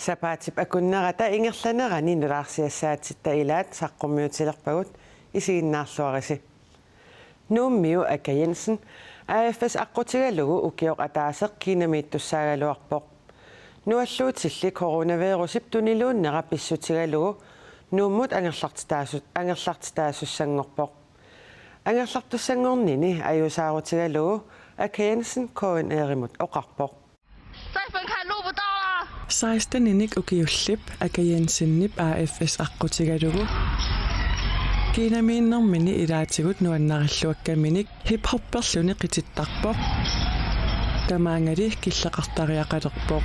Sapaatip akunnerata ingerlanerani nulaarsiassaatsitta ilaat saqqummiutilerpagut isiginnaarluarisi. Nuummiu Akka Jensen AFS aqqutigalugu ukioq ataaseq kiinamiittussaagaluarpoq. Nualluutilli coronavirusip tuniluunnera pissutigalugu nuummut angerlartitaasussanngorpoq. Angerlartussanngornini ajusaarutigalugu Akka Jensen KNR-imut oqarpoq. 16 ukiullip Akka Jensennip AFS aqqutigalugu kiinamiinnermini ilaatigut nuannaralluakkaminik hip-hopperluni qitittarpoq tamaangali killeqartariaqalerpoq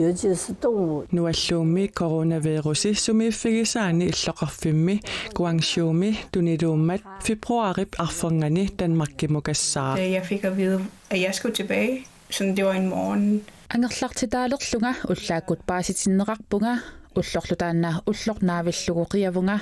尤其是动物 nualluummi coronavirusi sumiiffigisaani illoqarfimmi Guangzhouми tuniluummat februarip arferngani Danmarkimukassaa. Jeg fik at vide, at jeg skulle tilbage, så det var en morgen. Angerlartitaalerlunga ullaakut paasitinneqarpunga ullorlutaanna ullornaavillugu qiavunga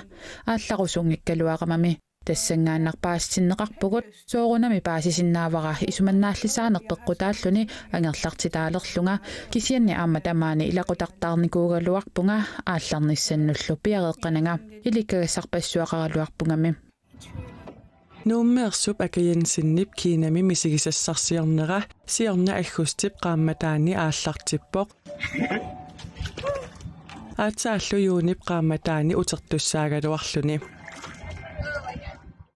aallarusungikkaluaqamami тассангааннарпааситиннеқарпугут соорунами паасисиннаавара исуманнааллисаанерпеққутааллуни ангерлартитаалерлунга кисианни аама тамаани илақутартаарникуугалуарпунга аалларниссаннуллу пиареққанага иликкагассарпассуақаралуарпунгами Nuummeersup Akka Jensenniп kiinami misigisassarsiornera siorna aggustip qaammataani aallartippoq aataallu juunip qaammataani utertussaagaluarluni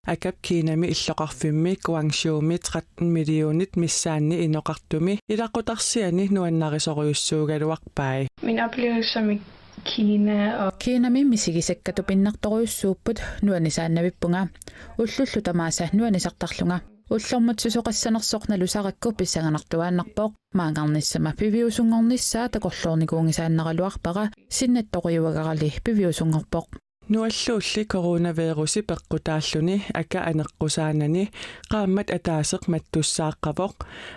Akap kiinami illoqarfimmi Guangzhouми 13 millionit missaanni inoqartumi ilaqqutarsiani nuannarisoruussuugaluarpai. Min oplevelse med Kina og kiinami misigisakkatupinnertoruussuupput nuanisaannavippunga ullullu tamaasa nuanisartarlunga ullormut susoqassanersornalu sarakku pissanganartuaannarpoq maangarnissama piviusungornissaa takorluornikuungisaannaraluarpara sinnattoriuagarali piviusungorpoq Nualluulli coronavirusi peqqutaalluni Akka aneqqusaanani qaammat ataaseq mattussaaqqavoq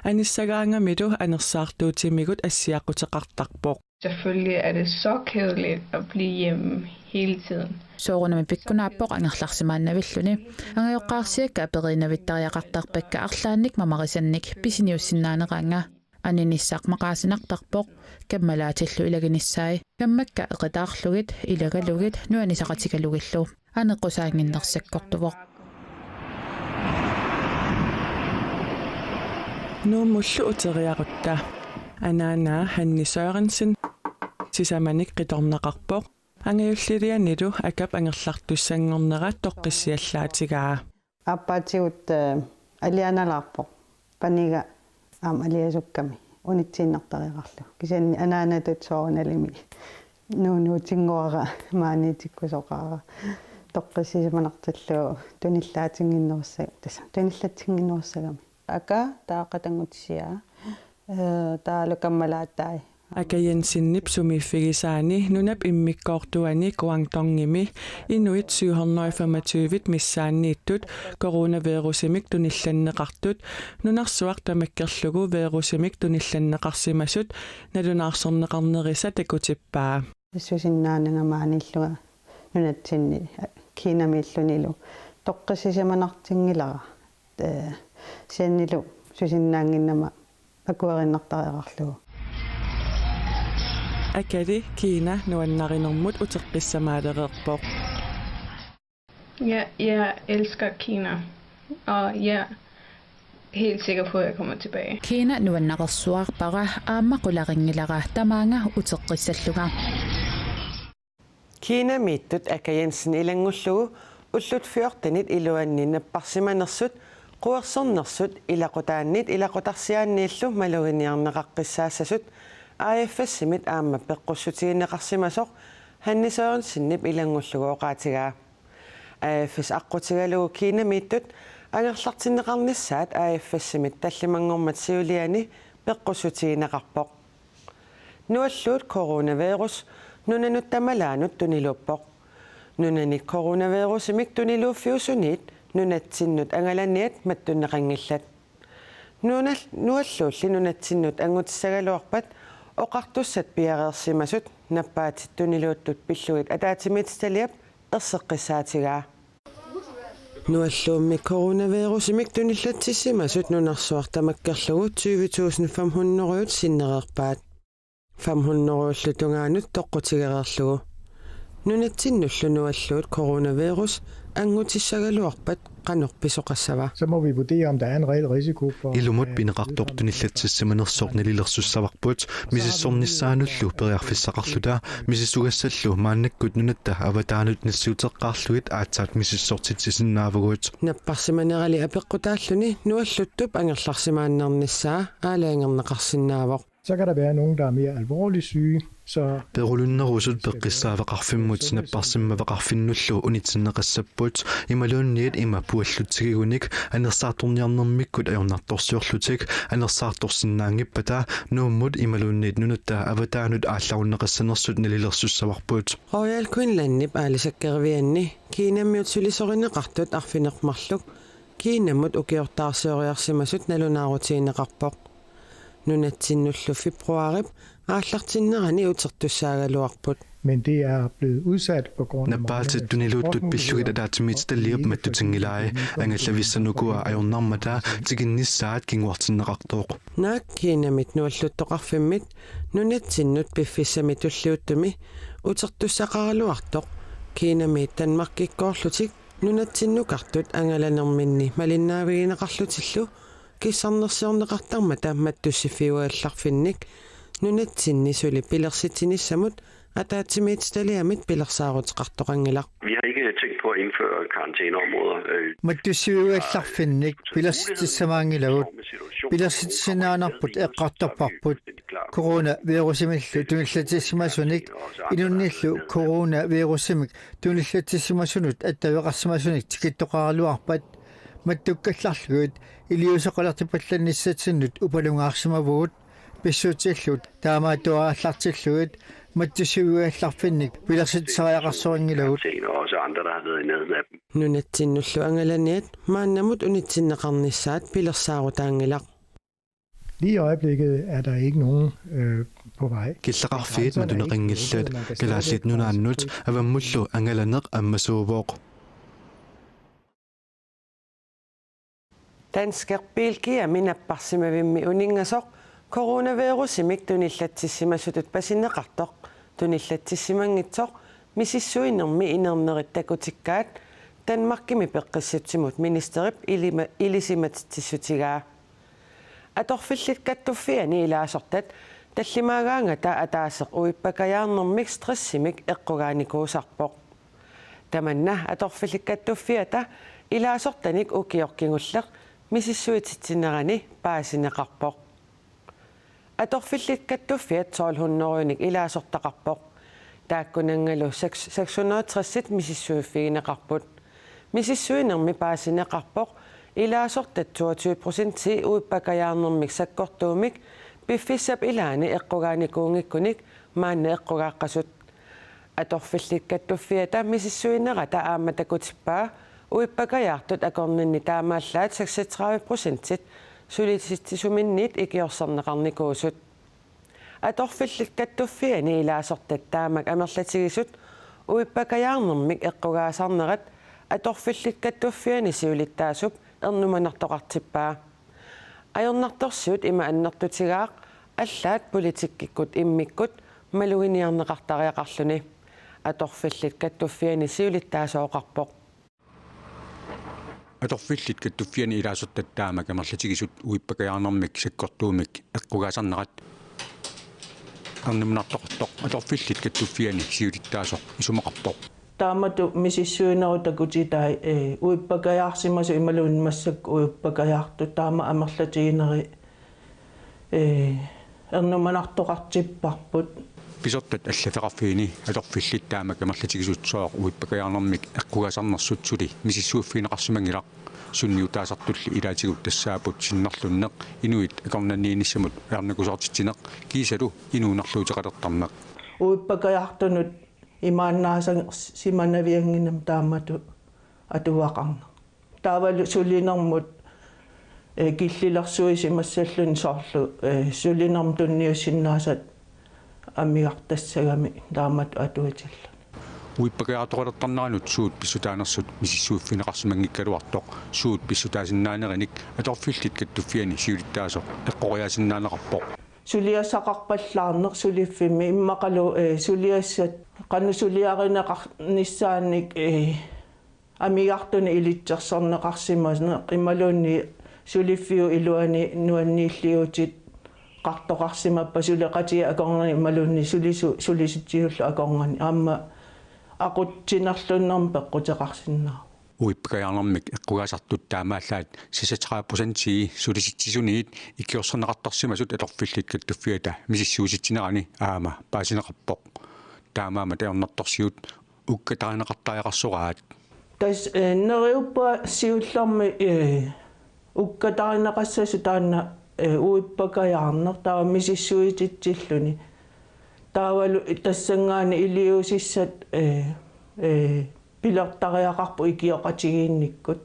anissagaangamilu anersaartuutimigut assiaquteqartarpoq. selvfølgelig er det så kedeligt at blive hjemme hele tiden. soorunami pikkunaappoq angerlarsimaannavilluni angajoqqaarsiakka aperinavitariaqartarpakka arlaannik mamarisannik pisiniussinnaaneraanga aninissaqmaqaasinartarpoq kammalaatillu ilaginissai kammakka eqitaarlugit ilagalugit nuanisaqatigalugillu aneqqusaanginnersakkortuvoq Nuumullu uteriaqutta anaana Hanni Sørensen sisamanik qitorneqarpoq angayullilianilu akap angerlartussanngornera toqqissiallaatigaa аппаатигут алианалаарпоқ панига aliasukkami unitsinnertariqarlu кисианни анаанатут соорналими нуутингуара маанитиккусоқаара тоққиссисиманарталлуу туниллаатингиннерусса тасса туниллатингиннеруссагами ака таақатангутсиа таалукаммалааттай Akka Jensenniп sumiiffigisaani nunap immikkoortuani Guangdongimi Inuit 725 missaanniittut coronavirusimik tunillanneqartut nunarsuaq tamakkerlugu virusimik tunillanneqarsimasut nalunaarsorneqarnerisa takutippaa исусиннаанангамааниллуга нунатсинни кинамииллуниlu тоққиссисиманартингилара сианнилу сусиннаангиннама акуариннартариақарлугу Akali Kiina nuannarinermut uteqqissamaalereerpoq. Ja, jeg elsker Kina, og jeg er helt sikker på, at jeg kommer tilbage. kiina nuannaqersuarpara aamaqularingilara tamaanga uteqqissalluga Kiinamiittut Akka Jensen ilangullugu ullut 14 iluanninnapparsimanersut quersornersut ilaqutaannit ilaqutarsiaanniillu maluginiarneqaqqissaassasut AFS-imit aamma peqqussutiginneqarsimasoq Hanni Sørensinnip ilangullugu oqaatigaa AFS aqqutigalugu kiinamiittut angerlartinneqarnissaat AFS-imit tallimangormat siuliani peqqussutiginneqarpoq nualluut coronavirus nunanut tamalaanut tuniluuppoq nunanik coronavirusimik tuniluuffiusuniit nunatsinnut angalaniat mattunneqangillat nualluulli nunatsinnut angutissagaluarpat oqartussat piareersimasut nappaatittuniluuttut pilluit ataatimitsaliap erseqqissaatigaa nualluummi coronavirusimik tunillatsissimasut nunarsuartamakkerlugu 20.500 sinnereerpaat 500-уллутунгаанут тоққутигереерлугу нунатсиннуллунуаллуут коронавирус ангутиссагалуарпат qanорписоқассава. Så må vi vurdere, om der er en reel risiko for Ilumut pineqartortunillatsissimanirssornilillersussavaqput misissornissaanullu periarfissaqarluta misissugassallu maannakkut nunatta avataanut nissiuteqqaarluit aatsaat misissortitisinnaavugut наппарсиманерали апеққутааллуни нуаллуттуп ангерларсимааннернissaa аалаангернеқарсинаавоқ. så kan der være nogen, der er mere alvorligt syge, så perulunnerusut peqqissaavaqarfimmut napparsimmavaqarfinnullu unitsinneqassaput imaluunniit ima puallutsigigunik anersaartorniarnermikkut ajornartorsiorlutik anersaartorsinnaangippata nuummut imaluunniit nunutta avataanut aallarunneqassanersut nalilersussavarput Royal Queenslandnip aalisakkervianni kiinammiut sulisorineqartut arfinermarluk kiinammut ukiortaarsioriarsimasut nalunaarutiineqarpoq nunatsinullu februarip ааллартиннерани утерtussaaгаluarput men det er blevet udsat på grund af nappaatsit tuniluuttut pillugit ataatimiit talliup mattutingilaai angallavissannukua ajornarmata tiginnissaat kinguartinneqartooq naak kiinamit nualluttoqarfimmit nunatsinnut piffissamit tulliuttumi utertussaqaraluartoq kiinamit tanmarkikkoorlutik nunatsinnukartut angalanerminni malinnaavigineqarlutillu kissarnersiorneqartarmata mattussifiuallarfinnik nunatsinnisuli pilersitinissamut ataatimiit staliamit pilersaaruteqartoqangilaq. Vi har ikke tænkt på at indføre karantæneområder. Mattussiuallarfinnik pilersitissamaangilagut pilersitissinaanarput eqqartorparput coronavirusimillu tunillatissимасуник inunnillu coronavirusimik tunillatissимасунут attavеқарсимасуник tikittoqaraluarpat mattukkallarlugut iliusoqalartipallanissatsinнут upalungаарsimavугут писсуутиаллут таамаатуааллартиллугит матtussiuallarfinnik pilersitissariaqarsoringilagut Også andre, der har været i nærheden af dem. nunatsinullu angalaniat maannamut unitsinneqarnissaat pilersaarutaangilaq. Lige i øjeblikket er der ikke nogen på vej. killaqarfiit matuneqingillat kalaallit nunaannut avammullu angalaneq ammasuuvoq Dansker Belgia minapparsimavimmi uningasoq coronavirusimik tunillatsissimasutut pasinneqartoq tunillatsissimangitsoq misissuinermi inernerit takutikkaat Danmarkimi peqqissutsimut ministerip ilisimatitsutigaa atorfillit kattuffiani ilaasortat tallimaagaangata ataaseq uippakajaarnermik stressimik eqqugaanikuusarpoq tamanna atorfillit kattuffiata ilaasortanik ukiorkingulleq misissuititsinnerani paasineqarpoq atorfillit kattuffiat 1200-unik ilaasortaqarpoq taakkunangalu 660 misissuiffigineqarput misissuinermi paasineqarpoq ilaasortat 22% uippakajaarnermik sakkortuumik piffissap ilaani eqqugaanikuungikkunik maanna eqqugaaqqasut atorfillit kattuffiata misissuinerata aammatakutippaa uippakajaartut akorninni taamaallaat 36% sulisittissuminniit ikiorserneqarnikuusut atorfillit kattuffiani ilaasortat taamak amerlatigisut uippakajaarnermik eqqugaasarnerat atorfillit kattuffiani siulittaasup ernumanartoqartippaa ajornartorsiut ima annertutigaaq аллаат политиккиккут иммиккут малугиниарнеқартариақарлүни аторфиллит каттуффиани сиулиттаасооқарпоқ аторфиллит каттуффиани илаасуттаттаамак амерлатигисут уиппакаярнэрмик саккортуумик эққугаасарнерат арнумнартоқартоқ аторфиллит каттуффиани сиулиттаасоқ исумақарпоқ таамату мисиссуинерутакутитай уиппакаярсимасу ималуунмассак уиппакаярту таама амерлатигинери эрнуманартоқартиппарпут писортат аллафеқарфиини аторфиллит таамак амерлатигисутсоақ уиппакаярнэрмик эққугаасарнерсутсули мисиссууффинеқарсимангилақ сунниутаасартулли илаатигут тассаапут синнарлуннеқ инуит акорнанииниссамут арнакусаартитсинеқ кисалу инуунарлуутеқалертарнеқ уиппакаяртунут имааннаасаа симанавиангинам таамату атуақарна таавалу сулинермут киллилэрсуи симассаллун соорлу сулинерм тунниуссиннаасат аммиартассагами таамату атуатилла уиппакаартоқалертарнаанут суут писсутаанерсут мисиссууффинеқарсимангиккалуартоқ суут писсутаасиннаанериник аторфиллит каттуффиани сиулиттаасоқ эққориаасиннаанеқарпоқ suliasaqarpallaarneq suliffimi immaqalu suliassat qannu suliarineqarnissaannik amigartuni ilitsersorneqarsimasne qimaluunni suliffiu iluani nuanniilliutit qartoqarsimappa suleqati akorngani malunni sulisutiullu akorngani aamma aqutsinarlunnerm peqqutеқарсиннаа уиппагаярнэрмик эққугаасартут таамааллаат 63% сулиситсисуниит икиорсернеқарторсимасут алорфиллит каттуффиата мисиссууситсинерани аама паасинеқарпоқ таамаама таорнарторсиут уккатаринеқартариақарсораат тас нериуппа сиуллерми уккатаринеқассасу таанна уиппакаярнер таа мисиссуититсиллуни таавалу тассангаани илиусиссат пилертариақарпу икиоқатигиинниккут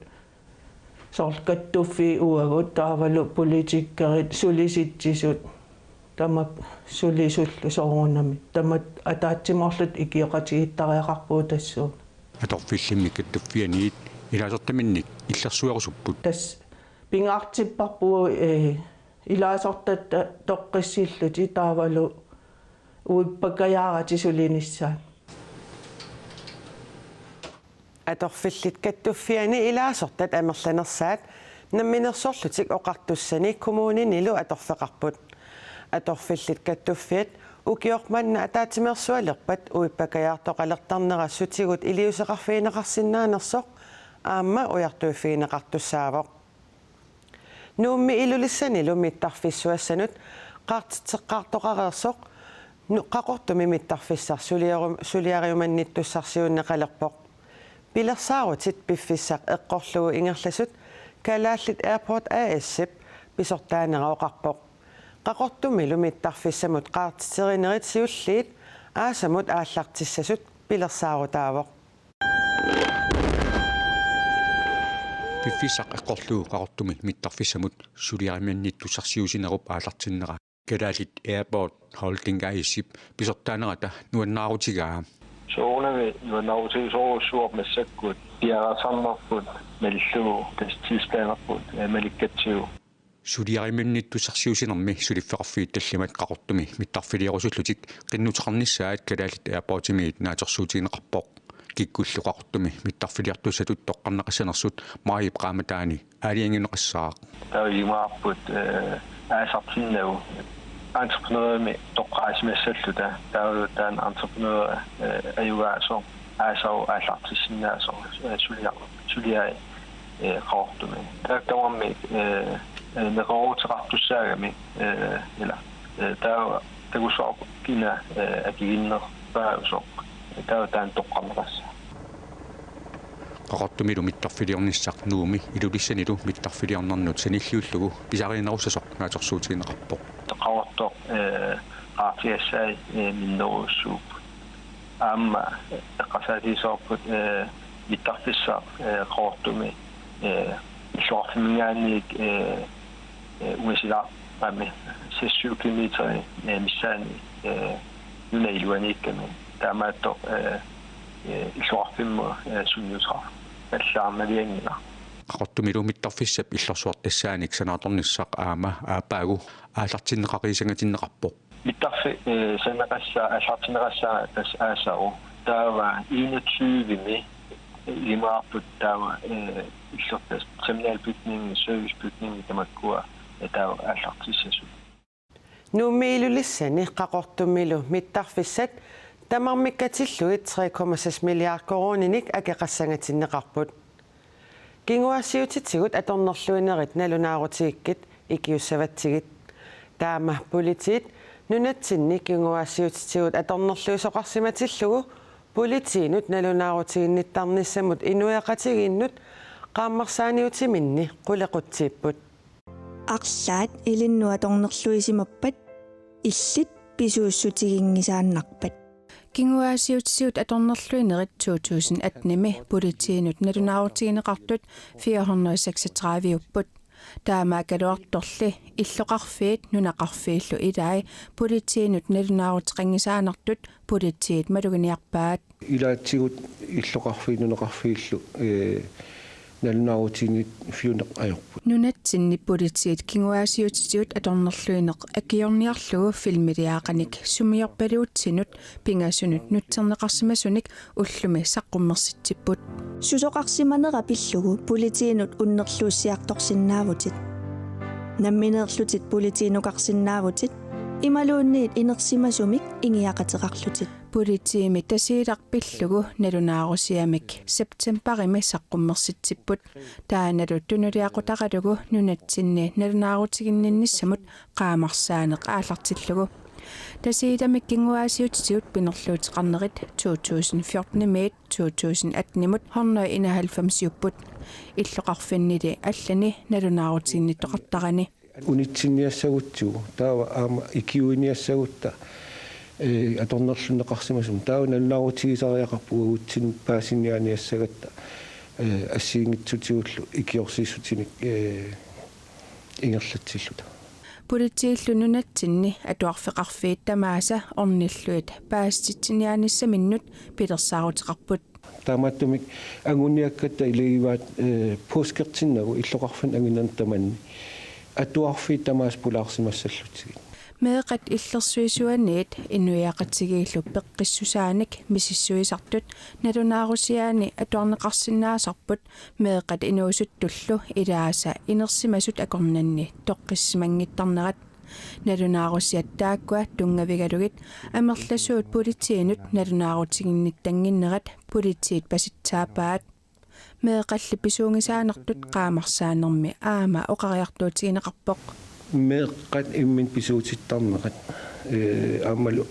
соорлкаттуффи уагут таавалу политиккерит сулиситсисут тамак сулисуллу соорунами тамат атаатсимоорлут икиоқатигиттариақарпуу тассуу аторфиллиммик каттуффианиит илаасертаминник иллерсуарусуппут тас пингаартиппарпуу илаасортат тоққиссиллути таавалу уиппакаяарати сулиниссаа аторфиллит каттуффиани илаасортат амерланерсаат намминерсорлутик оқартуссани коммуунинилу аторфеқарпут аторфиллит каттуффиат укиорманна атаатимерсуалерпат уиппакаяартоқалертарнерассутигут илиусеқарфиинеқарсинаанерсоқ аама уяртуиффиинеқартуссаавоқ нуумми илулиссанилу миттарфиссуассанут qaartitseqqaartoqareersoq qaqortumi mittarfissar suliariumannitussarsиуннеqalerpoq pilersaarutit piffissaq eqqorlugu ingerlasut kalaallit airport ASip pisortaanerauqarpoq qaqortumilu mittarfissamut qaartiterinnerit siulliit aasamut aallartissasut pilersaarutaavoq piffissaq eqqorlugu qaqortumi mittarfissamut suliariumannitussarsиусинеруп аалартиннера kalaalit airport holding ASip pisortaanerata nuannaarutigaa soonami nuannaarutigisoruussuormassakkut piarasarnerput malillugu tastispaanerput malikkatsiu suliariumannitussarsиусинерми suliffeqarfiit tallimat qaqortumi mittarfiliorusуллутик qinnuteqarnissaat kalaalit airportimiit naatersuutigineqarpoq kikkullu qaqortumi mittarfiliartussatut toqqarneqassanersut maayip qaamataani aaliangineqassaaq tavimaarput aasartinnagu entreprenørmi toqqaasimassalluta taalutaan entreprenør ayugaaso aasau aallartissinnaasor suliai qaqortumi taaktamarmi neqoruteqartussaagami ila tagusoq kina akiginner paasoq taalutaan toqqarneqassa qaqortumilu mittarfiliornissaq nuumi ilulissanilu mittarfiliornernut sanilliullugu pisariinerussasoq naatersuutigineqarpoq qaqortoq qaartiassai minneruussuup aamma eqqasaatiisoorput mittarfissaq qaqortumi illuarfimigaanniik uisilaarpaami 6 kilometeri missaani nunailuaniikkami taamaattoq illuarfimmu sunniusaq аллаармалиангина qaqortumilu mittarfissap illersuartassaanik sanaatornissaq aama aapaagu aallartinneqaqiisangatinneqarpoq mittarfi sanaqassa aallartinneqassaa tas aasau taava 21mi limaarput taava illertas terminalbygning servicebygning tamakkua taava aallartissasu nuummiilulissani qaqortumilu mittarfissat tamarmikkatilluit 3,6 milliard koroninik akeqassangatinneqarput kinguassiutitigut atornerluinerit nalunaarutigit ikiussavatigit taama politiit nunatsinni kinguassiutitigut atornerluisoqarsimatillugu politiinut nalunaarutiginnittarnissamut inueqatiginnut qaammarsaaniutiminni qulequttiipput арлаат илиннуаторнерлуисимаппат иллит писууссутигингисааннарпат кингуаасиутсиут аторнерлуинерит 2018-ми политиинут налунаарутигинеқартут 436 уппут таамаакалуарторли иллоқарфиит нунақарфииллу илаи политиинут налунаарутеқангисаанартут политиит малугиниарпаат илаатсигут иллоқарфиит нунақарфииллу налунаарутиинит фиунеқ ajorput нунатсинни политиит кингуаасиутитиут аторнерлуинеқ акиорниарлугу филмилиаақаник сумиорпалуутсинут пингасунут нутсернеқарсимасуник уллуми саққуммерситсиппут сусоқарсиманера пиллугу политиинут уннерлууссиарторсиннаавутит намминеерлутит политиинукарсиннаавутит ималуунниит инерсимасумик ингиақатеқарлутит политиими тасииларпиллугу налунаарусиамик септембарими саққуммерситсиппут тааналу тунулиақутақалугу нунатсинни налунаарутигиннинниссамут qaamarsaaneq аалартиллугу тасииламик кингуаасиутитиут пинерлуутеқарнерит 2014 мит 2018 191 юппут иллоқарфиннили аллани налунаарутигинниттоқартарани унитсинниассагутсугу таава аама икиуиниассагутта аторнерлунеқарсимасум таава налунаарутигисариақарпугу утсин паасиннианиассагатта ассиингитсутигуллу икиорсииссутиник ингерлатсиллута политииллунунатсинни атуарфеқарфиит тамааса орниллуит пааститсинианиссаминнут пилерсаарутеқарпут таамааттумик агуниаккатта илигиваат пускертиннагу иллоқарфин агинантаманни атуарфиит тамаас пулаарсимассаллутиги меэқат иллерсуисуаниит инуяақатсигииллу пеққиссусааник мисиссуисартут налунаарусиаани атуарнеқарсинаасарпут меэқат инуусуттуллу илааса инерсимасут акорнанни тоққиссимангиттарнерат налунаарусиат тааккуа тунгавигалугит амерласуут политиинут налунаарутигинниттангиннерат политиит паситсаапаат меэқалли писуунгисаанертут qaamarsaanermi аама оқариартуутигинеқарпоқ меэққат иммин писуутиттарнеқат аамалу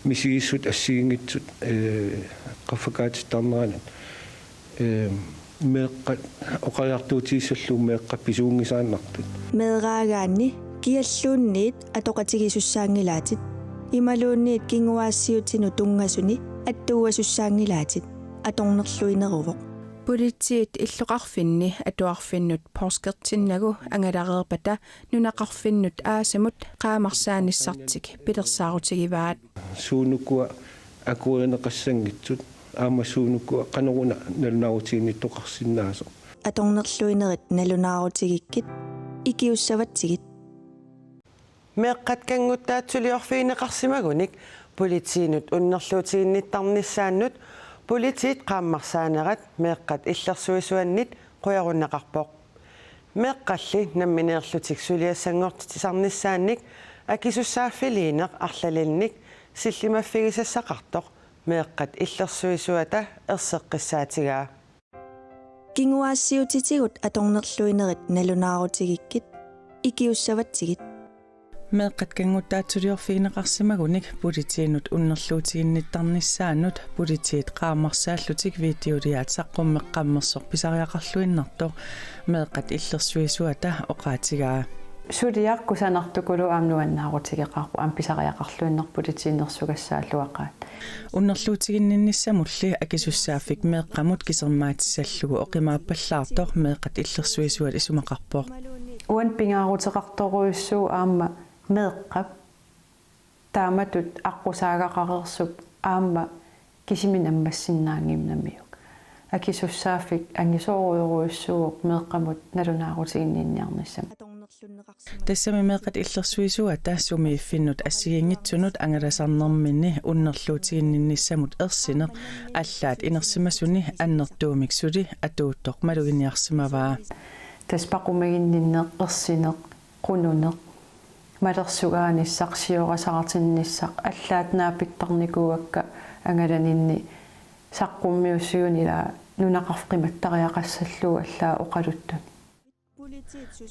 мисигиссут ассигингитсут qaffakaatittарнеранат меэққат оқариартуутигиссаллуу меэққат писуунгисааннартут меэраагаанни киаллуунниит атоқатигисуссаангилаатит ималуунниит кингуаассиутину тунгасуни аттууасуссаангилаатит аторнерлуинерувоқ политиит иллоқарфинни атуарфиннут порскертиннагу ангалареерпата нунақарфиннут аасамут qaamarsaanissartik пилерсаарутигиваат суунукуа акуеринеқассангитсут аама суунукуа канеруна налунаарутигинниттоқарсинаасо аторнерлуинерит налунаарутигиккит икиуссаватсигит меэққат кангуттаатсулиорфиинеқарсимагуник политиинут уннерлуутигинниттарниссааннут политиит qaammarsaanерат меэққат иллерсуисуаннит қуяруннеқарпоқ меэққалли намминеерлутик сулиассангортитисарниссаанник акисуссааффилиинеқ арлалинник силлимаффигисассақартоқ меэққат иллерсуисуата ерсеққиссаатигаа кингуаассиутитигут аторнерлуинерит налунаарутигиккит икиуссаватсигит меэққат кангуттаатсулиорфиинеқарсимагуник политиинут уннерлуутигинниттарниссаанут политиит qaammarsaallутик видеолиаат саққуммеққаммерсор писариақарлуиннарто меэққат иллерсуисуата оқаатигаа сулиаққусанартукулу аамнуаннаарутигеқарпу аам писариақарлуиннер политииннерсугассааллуақаат уннерлуутигиннинниссамулли акисуссааффик меэққамут кисермаатиссаллугу оқимааппаллаартор меэққат иллерсуисуат исумақарпоо уан пингаарутеқарторуиссуу аама меэққап тааматут аққусаагақарерсуп аама кисимин аммассиннаангимнамиук акисуссааффик ангисооруйоруиссууоқ меэққамут налунаарутигинниарниссам тассами меэққат иллерсуисуата сумииффиннут ассигингитсунут ангаласарнерминни уннерлуутигиннинниссамут ерсинеқ аллаат инерсимасуни аннертуумик сули атууттоқ малугиниарсимаваа таспақумагинниннеқ ерсинеқ қунунеқ малерсугааниссақ сиорасаартинниссақ аллаат наапиттарникууакка ангаланинни саққуммиуссуунила нунақарфқиматтариақассаллуу аллаа оқалуттун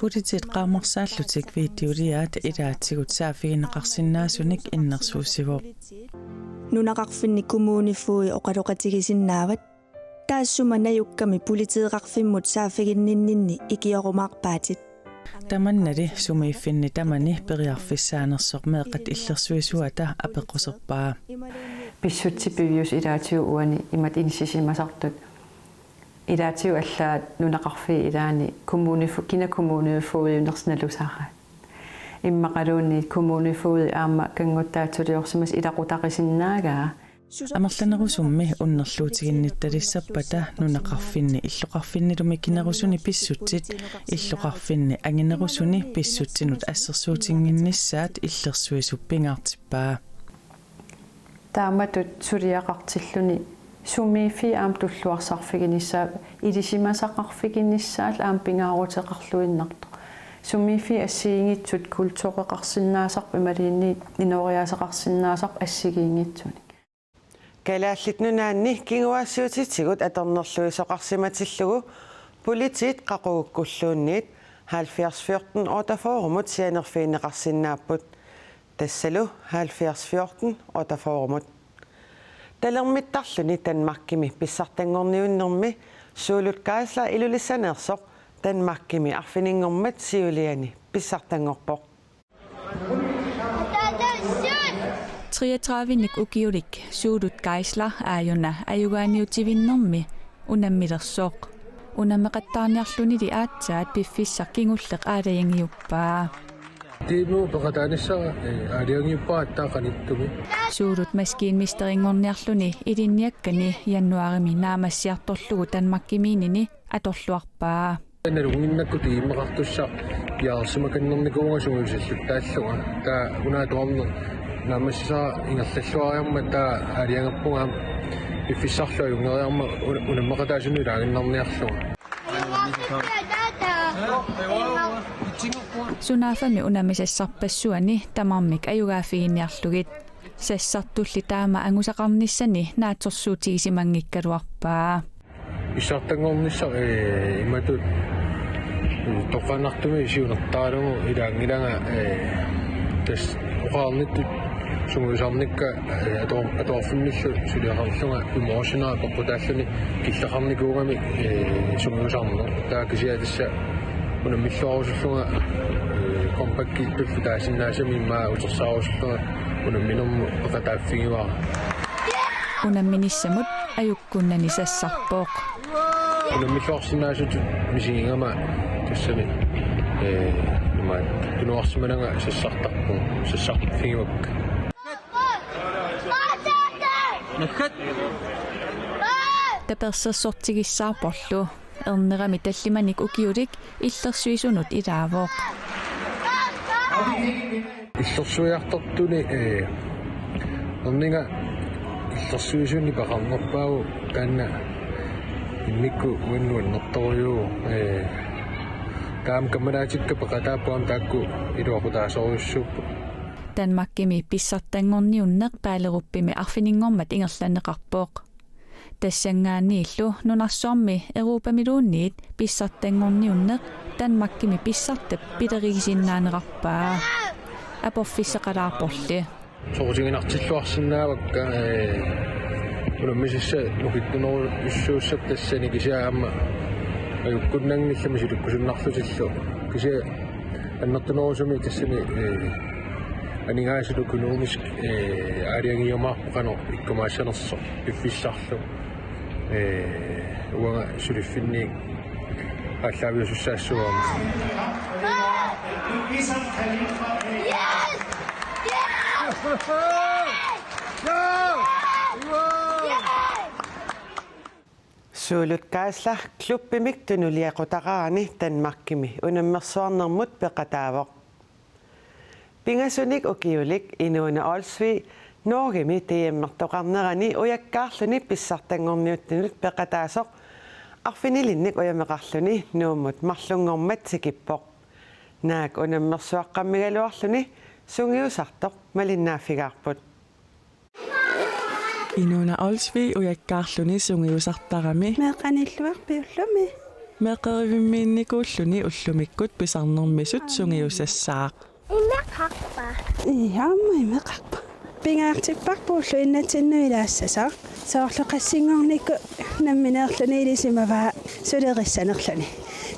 политиит qaammarsaallутик видеолиаат илаатсигут саафигинеқарсинаасуник иннерсуусивоо нунақарфинни коммунифуи оқалоқатигисиннаават таассума наюкками политиеқарфиммут саафигинниннинни икиорумаарпаатит таманнали сумииффинни тамани периарфиссаанерсоқ меэққат иллерсуисуата апеққусерпаа писсутсипивиус илаатиу уани имат инисисимасартут илаатиу аллаат нунақарфи илаани коммунифу кина коммунифуиунерсналусаара иммақалуунни коммунифуи аама кангуттаатсулиорсимас илақутақисиннаагаа амерланерусумми уннерлуутигиннитталиссаппата нунақарфинни иллоқарфиннилуми кинерусуни писсутсит иллоқарфинни ангинерусуни писсутсинут ассерсуутингиннissaат иллерсуисуппингаартиппаа тааматут сулиақартиллуни суммифи аам туллуарсарфигинissaа илисимасақарфигинissaал аам пингаарутеқарлуиннарто суммифи ассигингитсут культуреқарсинаасарп ималиинни инориасеқарсинаасарп ассигингитсуни калааллитнунаанни кингуассуутитсигут атернерлуисоқарсиматиллугу политит қақугуккуллуунниит 7014 отафоорумут сианерфиинеқарсинааппут тассалу 7014 отафоорумут талермиттарлуни танмаркими писсартангорниуннэрми суулут каасла илулиссанеерсоқ танмаркими арфинингормат сиулиани писсартангорпоқ 33-ник ukiulik suulut kaisla aajuna ajugaaniutivinnermi unammilersoq unammeqattaarniarlunili aatsaat piffissarkingulleq aalayangiuppaa tiimu peqataanissara aalayangiuppaa attaaqanittumi suulut maskiinmisteriнгорниарлуни илинниаккани яннуарими наамассиарторлугу танмаккимиинини аторлуарпаа нэруниннакку тииммеқартусса яарсимаканнерникуунгасугусаллут тааллуга таа унаатуарнер намассаа ингерллуариарма таа алиангаппугаам иффиссарлуа юнгериарма унаммеқатаасуни лагиннарниарлуга сунафами унамисассарпассуани тамармик аюгаафигинниарлугит сассартулли таама ангусақарниссани наатсорсуутигисимангиккалуарпаа исартангорнисса иматут тоқанартуми исиунертаалугу илаангилага тас оқарниттут сунгусарникка атоорфинниллу сулиақарлунга эмоционал поппутааллуни киллақарникуугами сунгусарнер таакисиатасса унаммиллуарусуллунга компакки туффутаасиннаасами иммаа утерсаарусуллунга унамминерму пеқатааффигиваа унамминissамут аюккуннани сассарпооқ унаммиллуарсинаасут мисигингама тассами нума тунуарсиманага сассартарпу сассартфигивак накат таперсерсортигиссаарпорлу эрнерами таллиманик укиулик иллерсуисунут илаавооқ иллерсуиартортуни эрнинга иллерсуисуни пақарнерпаагу таанна иммикку уиннуаннерторюу таам камераатикка пақатааппуам таакку илуақутаасоруссууппу танмаккими писсартангорниуннеқ паалеруппими арфинингормат ингерланеқарпооқ тассангааннииллу нунарсуарми эрупамилуунниит писсартангорниуннеқ танмаккими писсартап пилеригисиннаанеқарпаа апорфиссеқалаарпорли соорутигинартиллуарсинаавакка унаммисисса нукиттунеру иссууссат тассани кисаама аюккуннангиллами силуккусуннарлутиллу кися аннертунерусуми тассани анигаасулу экономиск ариангиомаарпоқано иккумаассанерсо пиффиссарлу уага сулиффинни аллаавиусуссаассуаама суулут каасла клуббимик тунулиақутақарани танмаркими унаммерсуарнэрмут пеқатаавоқ пингасуник укиулик инуuna олсви норгими тиэммертоқарнерани уяккаарлуни писсартангорниуттунут пеқатаасоқ арфинилинник уямеқарлуни нууммут марлунгормат сикиппоқ наак унаммерсуаққаммигалуарлуни сунгиусартоқ малиннааффигаарпут инуuna олсви уяккаарлуни сунгиусартарами меқаниллуарпиуллуми меқеривиммиинникууллуни уллумиккут писарнэрмисут сунгиусассаақ имеқарпа иама имеқарпа пингаартиппарпууллу иннатиннуилаассасаа соорлоқассингорникку намминеерлуни илисимаваа сулериссанерлуни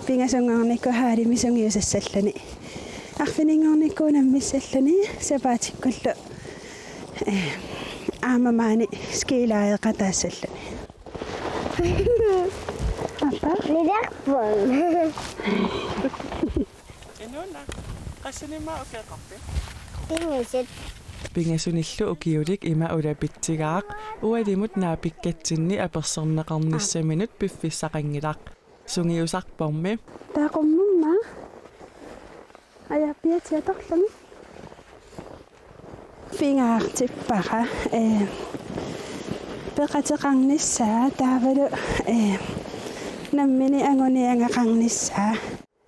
пингасунгорникку хаалими сунгиусассаллуни арфинингорникку наммиссаллуни сапаатиккуллу аамамаани скилааеқатаассаллуни апа милерпон инуна qassinimaa ukeeqarpi ingusut pingasunillu ukiulik ima ulapittigaaq ualimut naapikkatinni apersorneqarnissaminut piffissaqangilaq sungiusarpormi taaqumma ajappiatiatorlami pingaartippaqa peqateqarnissaa taavalu nammini anguniangaqarnissaa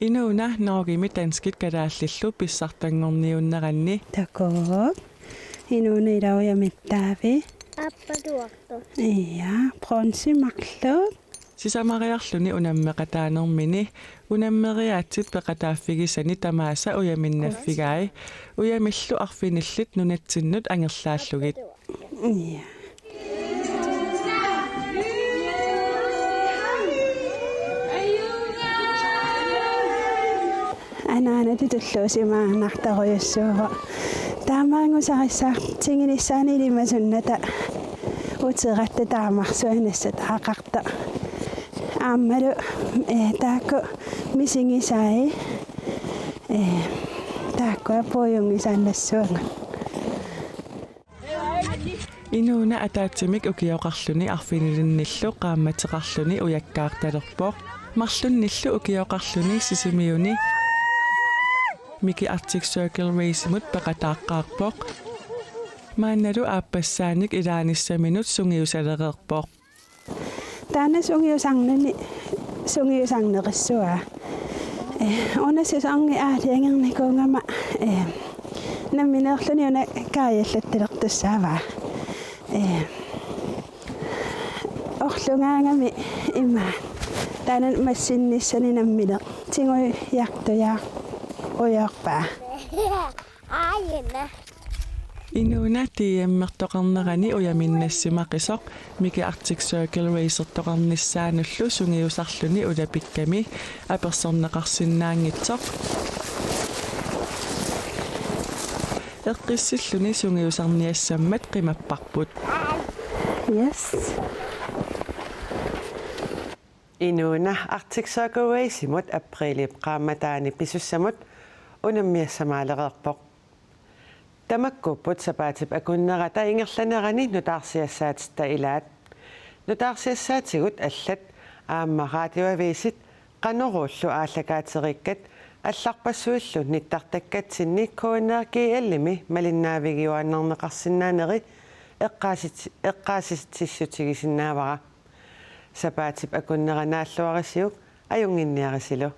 inuuna noogimi tanskit kalaallillu pissartangorniunneranni takook inuuna ilauyamitaavi appaduartu iya pronsimarluut sisamariarluni unammeqataanermini unammeriaatsit peqataaffigisani tamaasa uyaminnafigai uyamillu arfinillit nunatsinnut angerlaallugit iya anaana tutulluusimaannartaruyussuuva taamaangusarissаа tinginissaanilimassunnata uteqatta taamarsuanassat aaqarta aammalu taakku misingisaai taakku apuujungisaannassuanga inuuna ataatsimik ukioqarluni arfinilinnillu qaammateqarluni ujakkaartalerpoq marlunnillu ukioqarluni sisimiuni Miki Arctic Circle Racimut peqataaqqaarpoq maannalu aappasaanik ilaanissaminut sungiusalererpoq taana sungiusarneqissua unasisangi aaliangernikungama nammineerluni una kaajallattilertussaava orlungaangami ima taana massinissani nammine tingui yartujaaq ujarpaa aajina inuuna tiiammertoqarnerani uyaminnassimaqisoq Miki Arctic Circle Racertoqarnissaanullu sungiusarluni ulapikkami apersorneqarsinnaangitsoq eqqissilluni sungiusarniassammat qimapparput yes inuuna Arctic Circle Racimut aprili qaamataani pisussamut unammiassamaalereerpoq tamakkupput sapaatip akunnerata ingerlanerani nutaarsiassaatit ilaat nutaarsiassaatigut allat aamma raatioaviisit qanorullu aallakaateriikkat алларпассуиллу ниттартаккатсинни коонерки малиннаавигиуаннернеқарсинаанери эққааситтиссутигисиннаавара сапаатип акуннеранааллуарисиук аюнгинниарисилу